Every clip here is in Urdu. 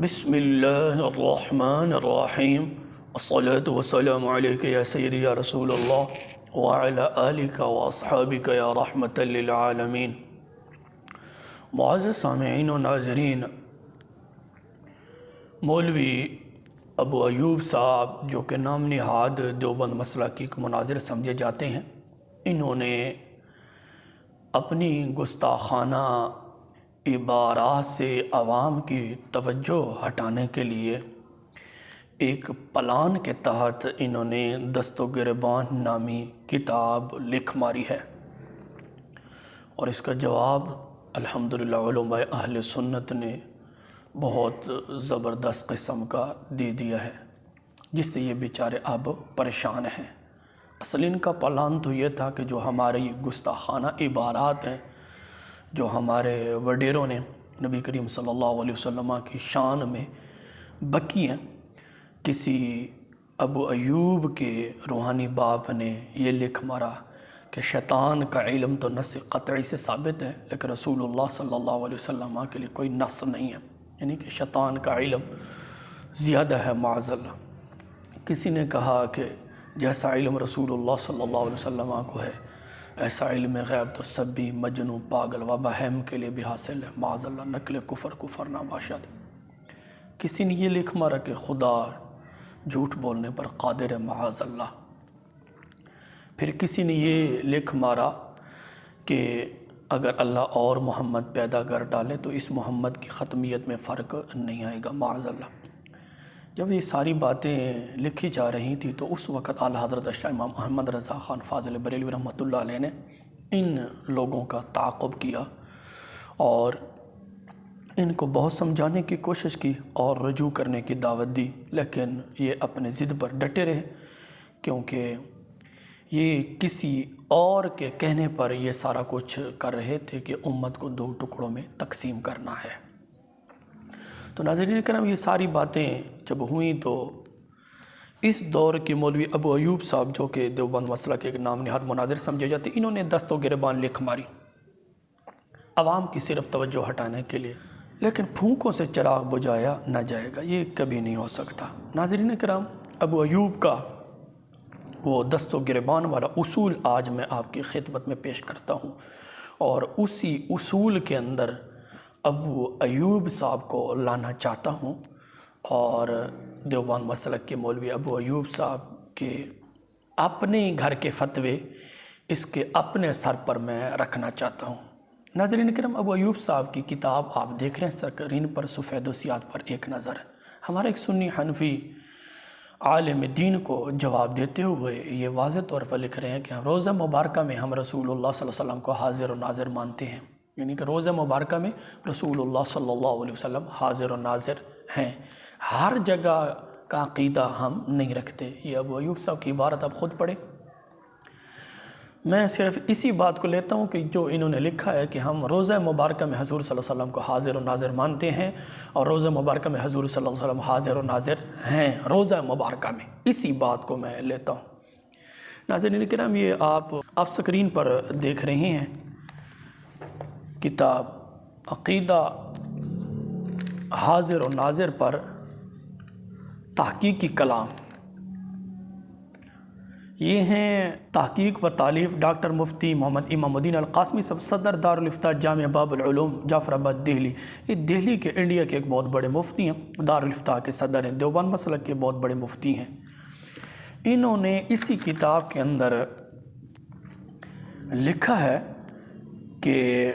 بسم اللہ الرحمن الرحیم الصلاة والسلام علیکہ یا سیدی یا رسول اللہ وعلی آلک واصحابک یا رحمت للعالمین۔ معزز سامعین و ناظرین، مولوی ابو ایوب صاحب جو کہ نام نہاد دیوبند مسلکی کے مناظر سمجھے جاتے ہیں، انہوں نے اپنی گستاخانہ عبارات سے عوام کی توجہ ہٹانے کے لیے ایک پلان کے تحت انہوں نے دست و گریبان نامی کتاب لکھ ماری ہے، اور اس کا جواب الحمدللہ علماء اہل سنت نے بہت زبردست قسم کا دے دیا ہے، جس سے یہ بیچارے اب پریشان ہیں۔ اصل ان کا پلان تو یہ تھا کہ جو ہماری گستاخانہ عبارات ہیں، جو ہمارے وڈیروں نے نبی کریم صلی اللہ علیہ وسلم کی شان میں بکی ہیں، کسی ابو ایوب کے روحانی باپ نے یہ لکھ مارا کہ شیطان کا علم تو نص قطعی سے ثابت ہے، لیکن رسول اللہ صلی اللہ علیہ وسلم کے لیے کوئی نص نہیں ہے، یعنی کہ شیطان کا علم زیادہ ہے معاذ اللہ۔ کسی نے کہا کہ جیسا علم رسول اللہ صلی اللہ علیہ وسلم کو ہے، ایسا علم غیب تو سب بھی مجنون، پاگل و بہم کے لیے بھی حاصل ہے، معاذ اللہ، نقل کفر نہ باشد۔ کسی نے یہ لکھ مارا کہ خدا جھوٹ بولنے پر قادر ہے، معاذ اللہ۔ پھر کسی نے یہ لکھ مارا کہ اگر اللہ اور محمد پیدا کر ڈالے تو اس محمد کی ختمیت میں فرق نہیں آئے گا، معاذ اللہ۔ جب یہ ساری باتیں لکھی جا رہی تھی تو اس وقت اعلیٰ حضرت شاہ امام احمد رضا خان فاضل بریلوی رحمۃ اللہ علیہ نے ان لوگوں کا تعاقب کیا اور ان کو بہت سمجھانے کی کوشش کی اور رجوع کرنے کی دعوت دی، لیکن یہ اپنے ضد پر ڈٹے رہے، کیونکہ یہ کسی اور کے کہنے پر یہ سارا کچھ کر رہے تھے کہ امت کو دو ٹکڑوں میں تقسیم کرنا ہے۔ تو ناظرین کرام، یہ ساری باتیں جب ہوئیں تو اس دور کے مولوی ابو ایوب صاحب جو کہ دیوبند مسلک کے ایک نام نہاد مناظر سمجھے جاتے، انہوں نے دست و گریبان لکھ ماری عوام کی صرف توجہ ہٹانے کے لیے، لیکن پھونکوں سے چراغ بجھایا نہ جائے گا، یہ کبھی نہیں ہو سکتا۔ ناظرین کرام، ابو ایوب کا وہ دست و گریبان والا اصول آج میں آپ کی خدمت میں پیش کرتا ہوں، اور اسی اصول کے اندر ابو ایوب صاحب کو لانا چاہتا ہوں، اور دیوبند مسلک کے مولوی ابو ایوب صاحب کے اپنے گھر کے فتوے اس کے اپنے سر پر میں رکھنا چاہتا ہوں۔ ناظرین کرام، ابو ایوب صاحب کی کتاب آپ دیکھ رہے ہیں، سکرین پر سفید و سیاہ پر ایک نظر ہے۔ ہمارے ایک سنی حنفی عالم دین کو جواب دیتے ہوئے یہ واضح طور پر لکھ رہے ہیں کہ روزہ مبارکہ میں ہم رسول اللہ صلی اللہ علیہ وسلم کو حاضر و ناظر مانتے ہیں، یعنی کہ روزہ مبارکہ میں رسول اللہ صلی اللہ علیہ وسلم حاضر و ناظر ہیں، ہر جگہ کا عقیدہ ہم نہیں رکھتے۔ یہ ابو ایوب صاحب کی عبارت آپ خود پڑھیں۔ میں صرف اسی بات کو لیتا ہوں کہ جو انہوں نے لکھا ہے کہ ہم روزہ مبارکہ میں حضور صلی اللہ علیہ وسلم کو حاضر و ناظر مانتے ہیں، اور روزہ مبارکہ میں حضور صلی اللہ علیہ وسلم حاضر و ناظر ہیں روزہ مبارکہ میں، اسی بات کو میں لیتا ہوں۔ ناظرین کرام، یہ آپ سکرین پر دیکھ رہے ہیں کتاب عقیدہ حاضر و ناظر پر تحقیقی کلام، یہ ہیں تحقیق و تالیف ڈاکٹر مفتی محمد امام الدین القاسمی صاحب، صدر دارالفتاء جامعہ باب العلوم جعفر آباد دہلی۔ یہ دہلی کے انڈیا کے ایک بہت بڑے مفتی ہیں، دارالفتاء کے صدر ہیں، دیوبند مسلک کے بہت بڑے مفتی ہیں۔ انہوں نے اسی کتاب کے اندر لکھا ہے کہ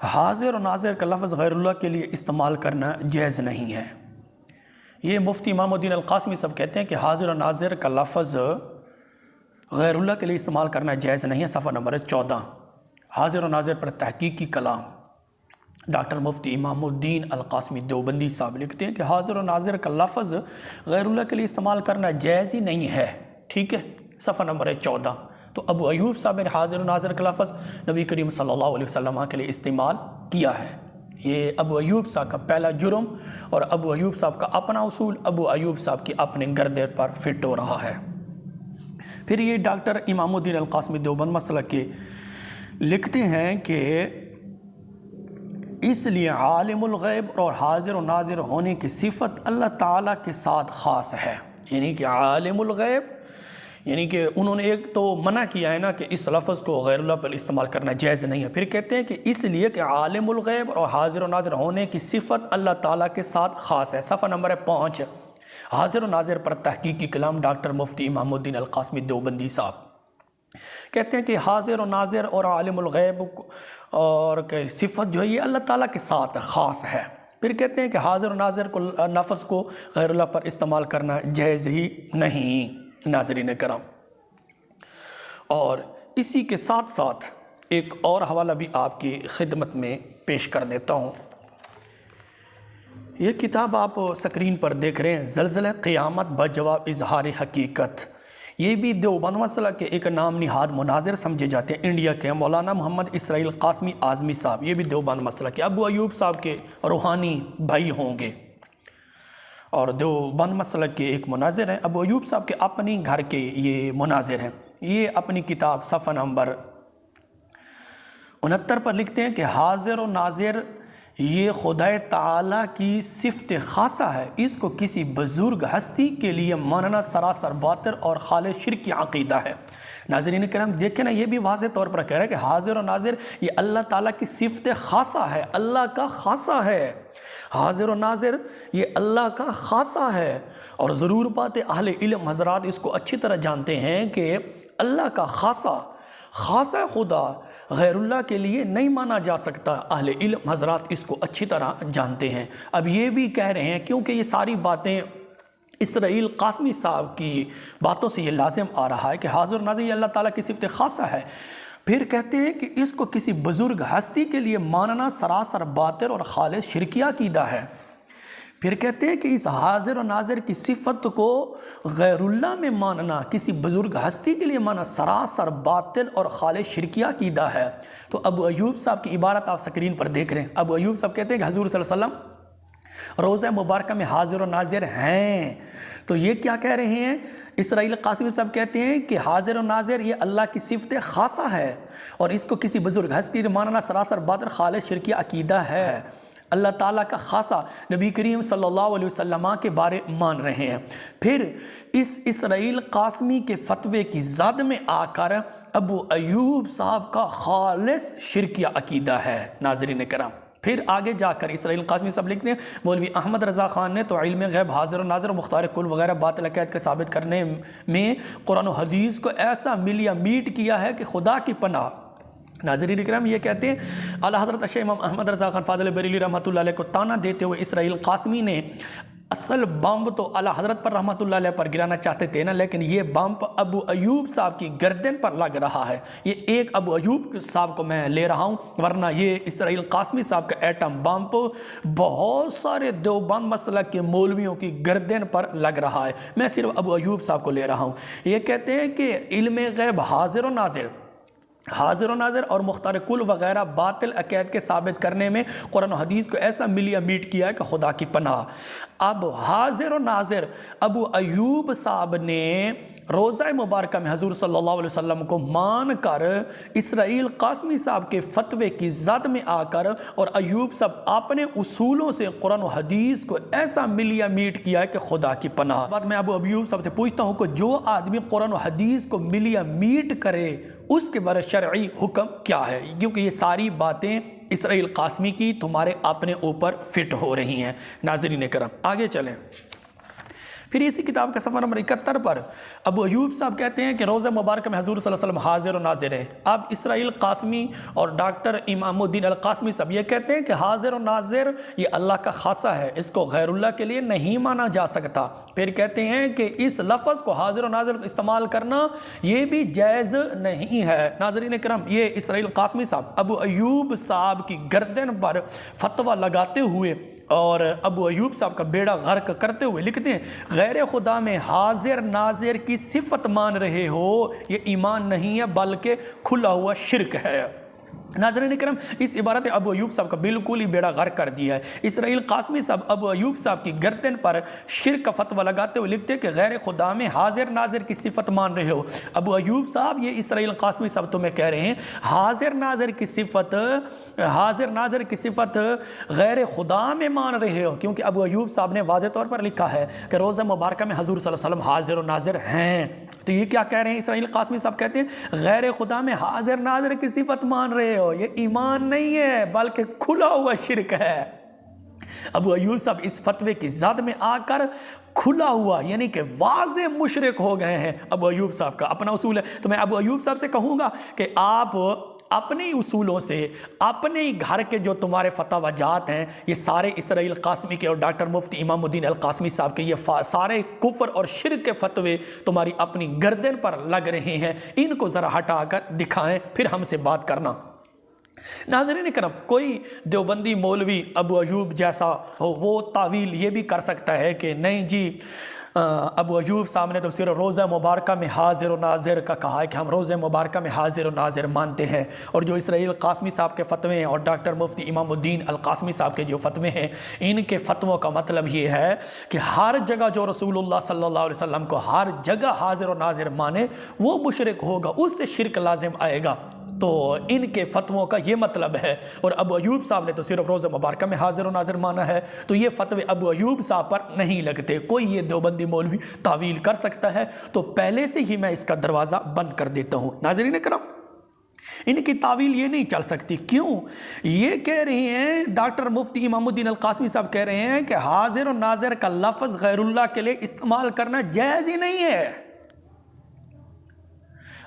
حاضر و ناظر کا لفظ غیر اللہ کے لیے استعمال کرنا جائز نہیں ہے۔ یہ مفتی امام الدین القاسمی صاحب کہتے ہیں کہ حاضر و ناظر کا لفظ غیر اللہ کے لیے استعمال کرنا جائز نہیں ہے، صفحہ نمبر 14۔ حاضر و ناظر پر تحقیقی کلام، ڈاکٹر مفتی امام الدین القاسمی دیوبندی صاحب لکھتے ہیں کہ حاضر و ناظر کا لفظ غیر اللہ کے لیے استعمال کرنا جائز ہی نہیں ہے، ٹھیک ہے، صفحہ نمبر 14۔ تو ابو ایوب صاحب نے حاضر و ناظر کا لفظ نبی کریم صلی اللہ علیہ وسلم کے لیے استعمال کیا ہے۔ یہ ابو ایوب صاحب کا پہلا جرم، اور ابو ایوب صاحب کا اپنا اصول ابو ایوب صاحب کی اپنے گردے پر فٹ ہو رہا ہے۔ پھر یہ ڈاکٹر امام الدین القاسمی دیوبند مسلک کے لکھتے ہیں کہ اس لیے عالم الغیب اور حاضر و ناظر ہونے کی صفت اللہ تعالیٰ کے ساتھ خاص ہے۔ یعنی کہ عالم الغیب، یعنی کہ انہوں نے ایک تو منع کیا ہے نا کہ اس لفظ کو غیر اللہ پر استعمال کرنا جائز نہیں ہے، پھر کہتے ہیں کہ اس لیے کہ عالم الغیب اور حاضر و ناظر ہونے کی صفت اللہ تعالیٰ کے ساتھ خاص ہے۔ صفحہ نمبر 5، حاضر و ناظر پر تحقیقی کلام ڈاکٹر مفتی امام الدین القاسمی دیوبندی صاحب کہتے ہیں کہ حاضر و ناظر اور عالم الغیب اور صفت جو ہے یہ اللہ تعالیٰ کے ساتھ خاص ہے۔ پھر کہتے ہیں کہ حاضر و ناظر کو لفظ کو غیر اللہ پر استعمال کرنا جائز ہی نہیں۔ ناظرین کرام، اور اسی کے ساتھ ساتھ ایک اور حوالہ بھی آپ کی خدمت میں پیش کر دیتا ہوں۔ یہ کتاب آپ سکرین پر دیکھ رہے ہیں، زلزلہ قیامت بجواب اظہار حقیقت۔ یہ بھی دیوبند مسئلہ کے ایک نام نہاد مناظر سمجھے جاتے ہیں انڈیا کے مولانا محمد اسرائیل قاسمی اعظمی صاحب۔ یہ بھی دیوبند مسئلہ کے ابو ایوب صاحب کے روحانی بھائی ہوں گے، اور دیوبند مسلک کے ایک مناظر ہیں، ابو ایوب صاحب کے اپنی گھر کے یہ مناظر ہیں۔ یہ اپنی کتاب صفحہ نمبر 69 پر لکھتے ہیں کہ حاضر و ناظر یہ خدا تعالیٰ کی صفت خاصہ ہے، اس کو کسی بزرگ ہستی کے لیے ماننا سراسر باطل اور خالص شرکی عقیدہ ہے۔ ناظرین کرام دیکھیں نا، یہ بھی واضح طور پر کہہ رہا ہے کہ حاضر و ناظر یہ اللہ تعالیٰ کی صفت خاصہ ہے، اللہ کا خاصہ ہے۔ حاضر و ناظر یہ اللہ کا خاصہ ہے، اور ضرور بات ہے اہل علم حضرات اس کو اچھی طرح جانتے ہیں کہ اللہ کا خاصہ خدا غیر اللہ کے لیے نہیں مانا جا سکتا۔ اہل علم حضرات اس کو اچھی طرح جانتے ہیں۔ اب یہ بھی کہہ رہے ہیں، کیونکہ یہ ساری باتیں اسرائیل قاسمی صاحب کی باتوں سے یہ لازم آ رہا ہے کہ حاضر و ناظر یہ اللہ تعالیٰ کی صفت خاصہ ہے، پھر کہتے ہیں کہ اس کو کسی بزرگ ہستی کے لیے ماننا سراسر باطل اور خالص شرکی عقیدہ ہے۔ پھر کہتے ہیں کہ اس حاضر و ناظر کی صفت کو غیر اللہ میں ماننا، کسی بزرگ ہستی کے لیے ماننا سراسر باطل اور خالص شرکی عقیدہ ہے۔ تو ابو ایوب صاحب کی عبارت آپ سکرین پر دیکھ رہے ہیں۔ ابو ایوب صاحب کہتے ہیں کہ حضور صلی اللہ علیہ وسلم روزہ مبارکہ میں حاضر و ناظر ہیں، تو یہ کیا کہہ رہے ہیں؟ اسرائیل قاسمی صاحب کہتے ہیں کہ حاضر و ناظر یہ اللہ کی صفت خاصہ ہے، اور اس کو کسی بزرگ ہستی کے ماننا سراسر باطل خالص شرکی عقیدہ ہے۔ اللہ تعالیٰ کا خاصہ نبی کریم صلی اللہ علیہ وسلم کے بارے مان رہے ہیں۔ پھر اس اسرائیل قاسمی کے فتوے کی زد میں آ کر ابو ایوب صاحب کا خالص شرکی عقیدہ ہے۔ ناظرین کرام، پھر آگے جا کر اسرائیل قاسمی صاحب لکھتے ہیں مولوی احمد رضا خان نے تو علم غیب، حاضر و ناظر و مختار کل وغیرہ باطل عقائد کے ثابت کرنے میں قرآن و حدیث کو ایسا ملیا میٹ کیا ہے کہ خدا کی پناہ۔ ناظرین کرام، یہ کہتے ہیں اعلی حضرت شیخ امام احمد رضا خان فاضل بریلی رحمۃ اللہ علیہ کو تانا دیتے ہوئے اسرائیل قاسمی نے اصل بمب تو اعلی حضرت پر رحمۃ اللہ علیہ پر گرانا چاہتے تھے نا، لیکن یہ بمب ابو ایوب صاحب کی گردن پر لگ رہا ہے۔ یہ ایک ابو ایوب صاحب کو میں لے رہا ہوں، ورنہ یہ اسرائیل قاسمی صاحب کا ایٹم بمب بہت سارے دیوبند مسلک کے مولویوں کی گردن پر لگ رہا ہے، میں صرف ابو ایوب صاحب کو لے رہا ہوں۔ یہ کہتے ہیں کہ علم غیب، حاضر و ناظر اور مختار کل وغیرہ باطل عقائد کے ثابت کرنے میں قرآن و حدیث کو ایسا ملیا میٹ کیا ہے کہ خدا کی پناہ۔ اب حاضر و ناظر ابو ایوب صاحب نے روزہ مبارکہ میں حضور صلی اللہ علیہ وسلم کو مان کر اسرائیل قاسمی صاحب کے فتوے کی زد میں آ کر اور ایوب صاحب اپنے اصولوں سے قرآن و حدیث کو ایسا ملیا میٹ کیا ہے کہ خدا کی پناہ۔ بعد میں ابو ایوب صاحب سے پوچھتا ہوں کہ جو آدمی قرآن و حدیث کو ملیا میٹ کرے اس کے بارے شرعی حکم کیا ہے؟ کیونکہ یہ ساری باتیں اسرائیل قاسمی کی تمہارے اپنے اوپر فٹ ہو رہی ہیں۔ ناظرین کرام آگے چلیں، پھر اسی کتاب کا صفحہ نمبر 71 پر ابو ایوب صاحب کہتے ہیں کہ روزہ مبارکہ میں حضور صلی اللہ علیہ وسلم حاضر و ناظر ہے۔ اب اسرائیل قاسمی اور ڈاکٹر امام الدین القاسمی صاحب یہ کہتے ہیں کہ حاضر و ناظر یہ اللہ کا خاصہ ہے، اس کو غیر اللہ کے لیے نہیں مانا جا سکتا۔ پھر کہتے ہیں کہ اس لفظ کو حاضر و ناظر استعمال کرنا یہ بھی جائز نہیں ہے۔ ناظرین کرام، یہ اسرائیل قاسمی صاحب ابو ایوب صاحب کی گردن پر فتویٰ لگاتے ہوئے اور ابو ایوب صاحب کا بیڑا غرق کرتے ہوئے لکھتے ہیں غیر خدا میں حاضر ناظر کی صفت مان رہے ہو، یہ ایمان نہیں ہے بلکہ کھلا ہوا شرک ہے۔ ناظرین کرم، اس عبارت ابو ایوب صاحب کا بالکل ہی بیڑا غرق کر دیا ہے۔ اسرائیل قاسمی صاحب ابو ایوب صاحب کی گردن پر شرک کا فتویٰ لگاتے ہوئے لکھتے کہ غیر خدا میں حاضر ناظر کی صفت مان رہے ہو۔ ابو ایوب صاحب، یہ اسرائیل قاسمی صاحب تمہیں کہہ رہے ہیں حاضر ناظر کی صفت غیر خدا میں مان رہے ہو، کیونکہ ابو ایوب صاحب نے واضح طور پر لکھا ہے کہ روزہ مبارکہ میں حضور صلی اللہ علیہ وسلم حاضر و ناظر ہیں۔ تو یہ کیا کہہ رہے ہیں اسرائیل قاسمی صاحب؟ کہتے ہیں غیر خدا میں حاضر ناظر کی صفت مان رہے ہو، یہ ایمان نہیں ہے بلکہ کھلا ہوا شرک ہے۔ ابو ایوب صاحب اس فتوے کی زد میں آ کر کھلا ہوا یعنی کہ واضح مشرک ہو گئے ہیں۔ ابو ایوب صاحب کا اپنا اصول ہے، تو میں ابو ایوب صاحب سے کہوں گا کہ آپ اپنے اصولوں سے، اپنے گھر کے جو تمہارے فتویٰ جات ہیں، یہ سارے اسرائیل قاسمی کے اور ڈاکٹر مفتی امام الدین القاسمی صاحب کے یہ سارے کفر اور شرک کے فتوے تمہاری اپنی گردن پر لگ رہے ہیں، ان کو ذرا ہٹا کر دکھائیں، پھر ہم سے بات کرنا۔ ناظرین کرم، کوئی دیوبندی مولوی ابو ایوب جیسا ہو، وہ تعویل یہ بھی کر سکتا ہے کہ نہیں جی ابو ایوب صاحب نے تو صرف روزہ مبارکہ میں حاضر و ناظر کا کہا ہے کہ ہم روزہ مبارکہ میں حاضر و ناظر مانتے ہیں، اور جو اسرائیل قاسمی صاحب کے فتوے ہیں اور ڈاکٹر مفتی امام الدین القاسمی صاحب کے جو فتوے ہیں، ان کے فتووں کا مطلب یہ ہے کہ ہر جگہ جو رسول اللہ صلی اللہ علیہ وسلم کو ہر جگہ حاضر و ناظر مانے وہ مشرک ہوگا، اس سے شرک لازم آئے گا۔ تو ان کے فتووں کا یہ مطلب ہے، اور ابو ایوب صاحب نے تو صرف روزہ مبارکہ میں حاضر و ناظر مانا ہے، تو یہ فتوے ابو ایوب صاحب پر نہیں لگتے۔ کوئی یہ دیوبندی مولوی تعویل کر سکتا ہے تو پہلے سے ہی میں اس کا دروازہ بند کر دیتا ہوں۔ ناظرین کرام، ان کی تعویل یہ نہیں چل سکتی، کیوں؟ یہ کہہ رہے ہیں ڈاکٹر مفتی امام الدین القاسمی صاحب کہہ رہے ہیں کہ حاضر و ناظر کا لفظ غیر اللہ کے لیے استعمال کرنا جائز ہی نہیں ہے۔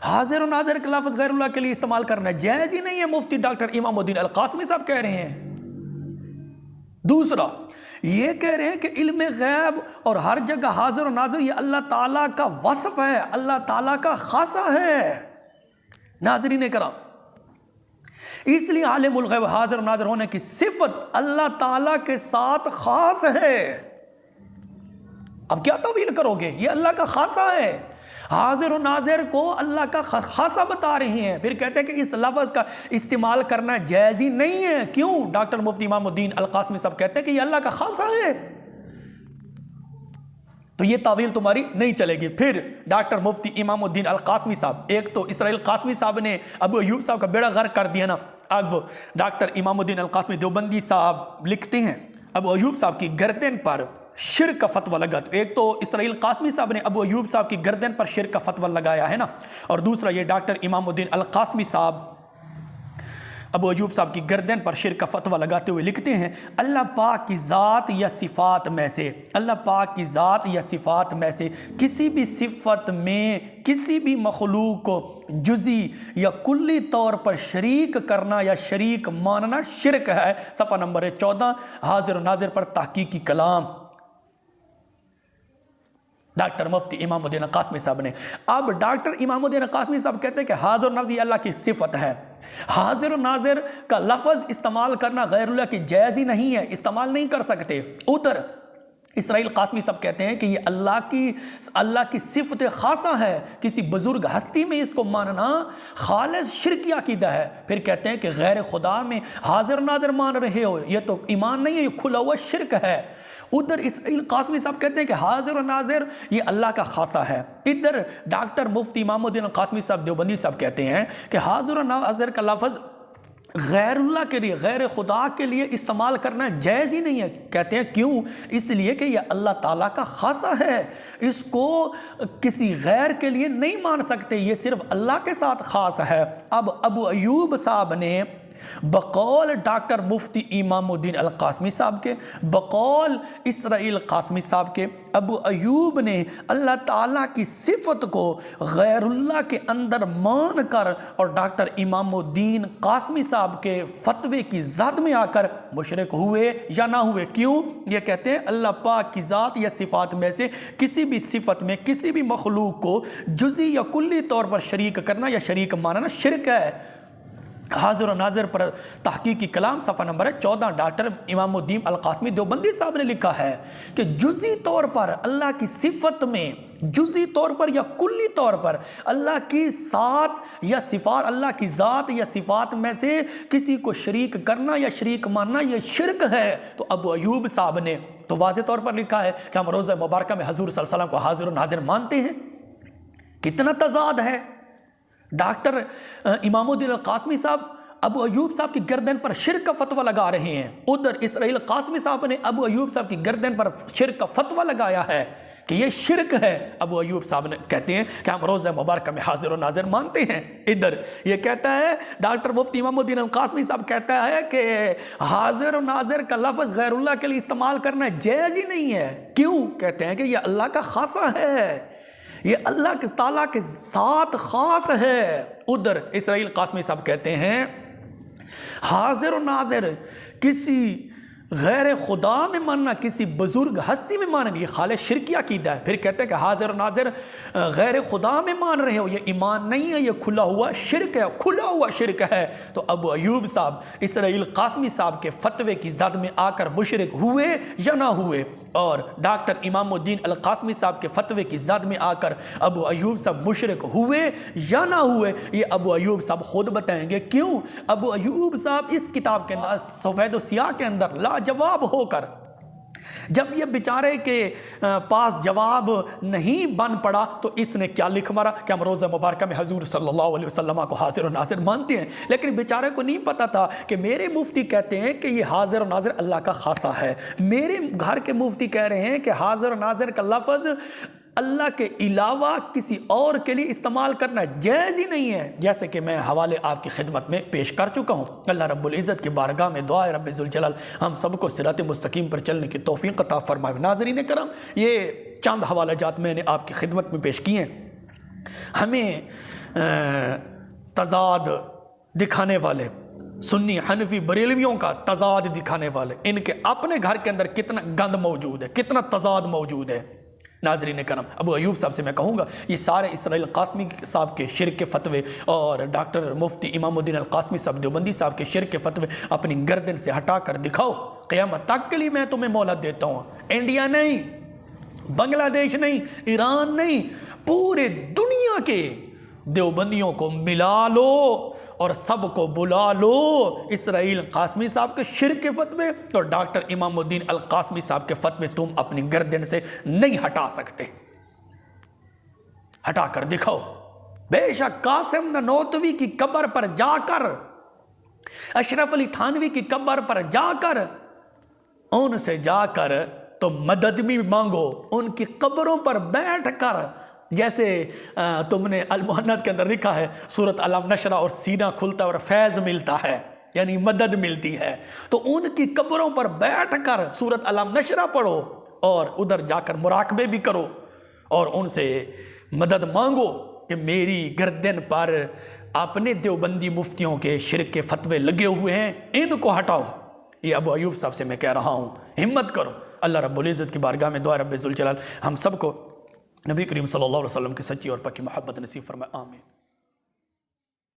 حاضر و ناظر کا لفظ غیر اللہ کے لیے استعمال کرنا جائز ہی نہیں ہے، مفتی ڈاکٹر امام الدین القاسمی صاحب کہہ رہے ہیں۔ دوسرا، یہ کہہ رہے ہیں کہ علم غیب اور ہر جگہ حاضر و ناظر یہ اللہ تعالیٰ کا وصف ہے، اللہ تعالیٰ کا خاصہ ہے۔ ناظرین کرام، اس لیے عالم الغیب حاضر و ناظر ہونے کی صفت اللہ تعالیٰ کے ساتھ خاص ہے۔ اب کیا تعویل کرو گے؟ یہ اللہ کا خاصہ ہے، حاضر و ناظر کو اللہ کا خاصہ بتا رہے ہیں، پھر کہتے ہیں کہ اس لفظ کا استعمال کرنا جائز ہی نہیں ہے۔ کیوں؟ ڈاکٹر مفتی امام الدین القاسمی صاحب کہتے ہیں کہ یہ اللہ کا خاصہ ہے، تو یہ تعویل تمہاری نہیں چلے گی۔ پھر ڈاکٹر مفتی امام الدین القاسمی صاحب، ایک تو اسرائیل قاسمی صاحب نے ابو ایوب صاحب کا بیڑا غرق کر دیا نا، اب ڈاکٹر امام الدین القاسمی دیوبندی صاحب لکھتے ہیں ابو ایوب صاحب کی گردن پر شرک کا فتویٰ لگا۔ ایک تو اسرائیل قاسمی صاحب نے ابو ایوب صاحب کی گردن پر شرک کا فتویٰ لگایا ہے نا، اور دوسرا یہ ڈاکٹر امام الدین القاسمی صاحب ابو ایوب صاحب کی گردن پر شرک کا فتویٰ لگاتے ہوئے لکھتے ہیں اللہ پاک کی ذات یا صفات میں سے، اللہ پاک کی ذات یا صفات میں سے کسی بھی صفت میں کسی بھی مخلوق کو جزئی یا کلی طور پر شریک کرنا یا شریک ماننا شرک ہے۔ صفحہ نمبر 14 حاضر و ناظر پر تحقیقی کلام، ڈاکٹر مفتی امام الدین قاسمی صاحب نے۔ اب ڈاکٹر امام الدین قاسمی صاحب کہتے ہیں کہ حاضر و ناظر یہ اللہ کی صفت ہے، حاضر و ناظر کا لفظ استعمال کرنا غیر اللہ کی جائز ہی نہیں ہے، استعمال نہیں کر سکتے۔ ادھر اسرائیل قاسمی صاحب کہتے ہیں کہ یہ اللہ کی صفت خاصہ ہے، کسی بزرگ ہستی میں اس کو ماننا خالص شرکی عقیدہ ہے۔ پھر کہتے ہیں کہ غیر خدا میں حاضر و ناظر مان رہے ہو، یہ تو ایمان نہیں ہے، یہ کھلا ہوا شرک ہے۔ ادھر اسرائیل قاسمی صاحب کہتے ہیں کہ حاضر و ناظر یہ اللہ کا خاصہ ہے۔ ادھر ڈاکٹر مفتی امام الدین قاسمی صاحب دیوبندی صاحب کہتے ہیں کہ حاضر و ناظر کا لفظ غیر اللہ کے لیے، غیر خدا کے لیے استعمال کرنا جائز ہی نہیں ہے۔ کہتے ہیں کیوں؟ اس لیے کہ یہ اللہ تعالیٰ کا خاصہ ہے، اس کو کسی غیر کے لیے نہیں مان سکتے، یہ صرف اللہ کے ساتھ خاص ہے۔ اب ابو ایوب صاحب نے بقول ڈاکٹر مفتی امام الدین القاسمی صاحب کے، بقول اسرائیل قاسمی صاحب کے، ابو ایوب نے اللہ تعالیٰ کی صفت کو غیر اللہ کے اندر مان کر اور ڈاکٹر امام الدین قاسمی صاحب کے فتوے کی زد میں آ کر مشرک ہوئے یا نہ ہوئے۔ کیوں؟ یہ کہتے ہیں اللہ پاک کی ذات یا صفات میں سے کسی بھی صفت میں کسی بھی مخلوق کو جزئی یا کلی طور پر شریک کرنا یا شریک ماننا شرک ہے۔ حاضر و ناظر پر تحقیقی کلام صفحہ نمبر 14 ڈاکٹر امام الدین القاسمی دیوبندی صاحب نے لکھا ہے کہ جزئی طور پر اللہ کی صفت میں، جزئی طور پر یا کلی طور پر اللہ کی ذات یا صفات، اللہ کی ذات یا صفات میں سے کسی کو شریک کرنا یا شریک ماننا یہ شرک ہے۔ تو ابو ایوب صاحب نے تو واضح طور پر لکھا ہے کہ ہم روزہ مبارکہ میں حضور صلی اللہ علیہ وسلم کو حاضر و ناظر مانتے ہیں۔ کتنا تضاد ہے۔ ڈاکٹر امام الدین القاسمی صاحب ابو ایوب صاحب کی گردن پر شرک کا فتویٰ لگا رہے ہیں، ادھر اسرائیل قاسمی صاحب نے ابو ایوب صاحب کی گردن پر شرک کا فتویٰ لگایا ہے کہ یہ شرک ہے۔ ابو ایوب صاحب نے کہتے ہیں کہ ہم روزہ مبارکہ میں حاضر و ناظر مانتے ہیں، ادھر یہ کہتا ہے ڈاکٹر مفتی امام الدین القاسمی صاحب کہتا ہے کہ حاضر و ناظر کا لفظ غیر اللہ کے لیے استعمال کرنا جائز ہی نہیں ہے۔ کیوں؟ کہتے ہیں کہ یہ اللہ کا خاصہ ہے، یہ اللہ کے تعالیٰ کے ساتھ خاص ہے۔ ادھر اسرائیل قاسمی صاحب کہتے ہیں حاضر و ناظر کسی غیر خدا میں ماننا، کسی بزرگ ہستی میں ماننا، یہ خالص شرکی عقیدہ ہے۔ پھر کہتے ہیں کہ حاضر و ناظر غیر خدا میں مان رہے ہو، یہ ایمان نہیں ہے، یہ کھلا ہوا شرک ہے، کھلا ہوا شرک ہے۔ تو ابو ایوب صاحب اسرائیل قاسمی صاحب کے فتوے کی زد میں آ کر مشرک ہوئے یا نہ ہوئے؟ اور ڈاکٹر امام الدین القاسمی صاحب کے فتوے کی زد میں آ کر ابو ایوب صاحب مشرک ہوئے یا نہ ہوئے؟ یہ ابو ایوب صاحب خود بتائیں گے۔ کیوں؟ ابو ایوب صاحب اس کتاب کے اندر سفید و سیاہ کے اندر لاجواب ہو کر جب یہ بیچارے کے پاس جواب نہیں بن پڑا تو اس نے کیا لکھ مارا کہ ہم روزہ مبارکہ میں حضور صلی اللہ علیہ وسلم کو حاضر و ناظر مانتے ہیں۔ لیکن بیچارے کو نہیں پتا تھا کہ میرے مفتی کہتے ہیں کہ یہ حاضر و ناظر اللہ کا خاصہ ہے، میرے گھر کے مفتی کہہ رہے ہیں کہ حاضر و ناظر کا لفظ اللہ کے علاوہ کسی اور کے لیے استعمال کرنا جائز ہی نہیں ہے، جیسے کہ میں حوالے آپ کی خدمت میں پیش کر چکا ہوں۔ اللہ رب العزت کی بارگاہ میں دعا ہے رب ذوالجلال ہم سب کو صراط مستقیم پر چلنے کی توفیق عطا فرمائے۔ ناظرین کرام، یہ چند حوالہ جات میں نے آپ کی خدمت میں پیش کیے ہیں۔ ہمیں تضاد دکھانے والے سنی حنفی بریلویوں کا تضاد دکھانے والے، ان کے اپنے گھر کے اندر کتنا گند موجود ہے، کتنا تضاد موجود ہے۔ ناظرین کرام، ابو ایوب صاحب سے میں کہوں گا یہ سارے اسرائیل قاسمی صاحب کے شرک کے فتوے اور ڈاکٹر مفتی امام الدین القاسمی صاحب دیوبندی صاحب کے شرک کے فتوے اپنی گردن سے ہٹا کر دکھاؤ، قیامت تک کے لیے میں تمہیں مہلت دیتا ہوں۔ انڈیا نہیں، بنگلہ دیش نہیں، ایران نہیں، پورے دنیا کے دیوبندیوں کو ملا لو اور سب کو بلا لو، اسرائیل قاسمی صاحب کے شرک کے فتوے اور ڈاکٹر امام الدین القاسمی صاحب کے فتوے تم اپنی گردن سے نہیں ہٹا سکتے، ہٹا کر دکھاؤ۔ بے شک قاسم نانوتوی کی قبر پر جا کر، اشرف علی تھانوی کی قبر پر جا کر، ان سے جا کر تو مدد بھی مانگو، ان کی قبروں پر بیٹھ کر، جیسے تم نے المحنت کے اندر لکھا ہے سورۃ علم نشرہ اور سینہ کھلتا ہے اور فیض ملتا ہے، یعنی مدد ملتی ہے، تو ان کی قبروں پر بیٹھ کر سورۃ علم نشرہ پڑھو اور ادھر جا کر مراقبے بھی کرو اور ان سے مدد مانگو کہ میری گردن پر اپنے دیوبندی مفتیوں کے شرک کے فتوے لگے ہوئے ہیں، ان کو ہٹاؤ۔ یہ ابو ایوب صاحب سے میں کہہ رہا ہوں، ہمت کرو۔ اللہ رب العزت کی بارگاہ میں دعا رب ذوالجلال ہم سب کو نبی کریم صلی اللہ علیہ وسلم کی سچی اور پکی محبت نصیب فرمائے، آمین۔